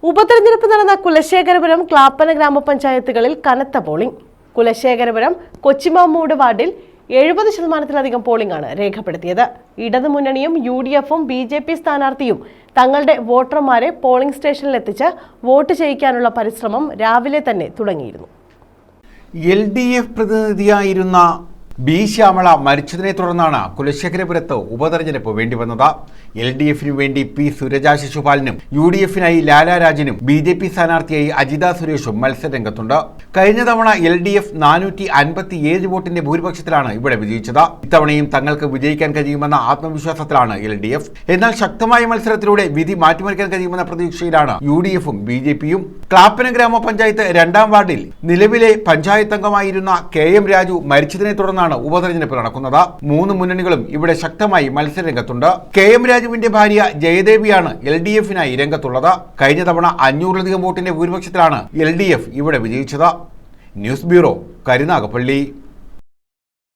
ഉപതെരഞ്ഞെടുപ്പ് നടന്ന കുലശേഖരപുരം ക്ലാപ്പന ഗ്രാമപഞ്ചായത്തുകളിൽ കനത്ത പോളിംഗ്. കുലശേഖരപുരം കൊച്ചിമാമൂട് വാർഡിൽ 70% പോളിംഗ് ആണ് രേഖപ്പെടുത്തിയത്. ഇടതുമുന്നണിയും UDFും BJP സ്ഥാനാർത്ഥിയും തങ്ങളുടെ വോട്ടർമാരെ പോളിംഗ് സ്റ്റേഷനിലെത്തിച്ച് വോട്ട് ചെയ്യിക്കാനുള്ള പരിശ്രമം രാവിലെ തന്നെ തുടങ്ങിയിരുന്നു. LDF പ്രതിനിധിയായിരുന്ന B. ശ്യാമള മരിച്ചതിനെ തുടർന്നാണ് കുലശേഖരപുരത്ത് ഉപതെരഞ്ഞെടുപ്പ് വേണ്ടിവന്നത്. LDFിനു വേണ്ടി P. സുരജ ശിശുപാലനും UDFിനായി ലാലാരാജനും BJP സ്ഥാനാർത്ഥിയായി അജിത സുരേഷും മത്സരരംഗത്തുണ്ട്. കഴിഞ്ഞ തവണ LDF 457 വോട്ടിന്റെ ഭൂരിപക്ഷത്തിലാണ് ഇവിടെ വിജയിച്ചത്. ഇത്തവണയും തങ്ങൾക്ക് വിജയിക്കാൻ കഴിയുമെന്ന ആത്മവിശ്വാസത്തിലാണ് LDF. എന്നാൽ ശക്തമായ മത്സരത്തിലൂടെ വിധി മാറ്റിമറിക്കാൻ കഴിയുമെന്ന പ്രതീക്ഷയിലാണ് UDFും BJPയും. ക്ലാപ്പന ഗ്രാമപഞ്ചായത്ത് 2ാം വാർഡിൽ നിലവിലെ പഞ്ചായത്ത് അംഗമായിരുന്ന KM രാജു മരിച്ചതിനെ തുടർന്നാണ് ഉപതെരഞ്ഞെടുപ്പ് നടക്കുന്നത്. 3 മുന്നണികളും ഇവിടെ ശക്തമായി മത്സരരംഗത്തുണ്ട്. KM രാജുവിന്റെ ഭാര്യ ജയദേവിയാണ് LDFിനായി രംഗത്തുള്ളത്. കഴിഞ്ഞ തവണ 500-ലധികം വോട്ടിന്റെ ഭൂരിപക്ഷത്തിലാണ് LDF ഇവിടെ വിജയിച്ചത്. News bureau, Karunagappally.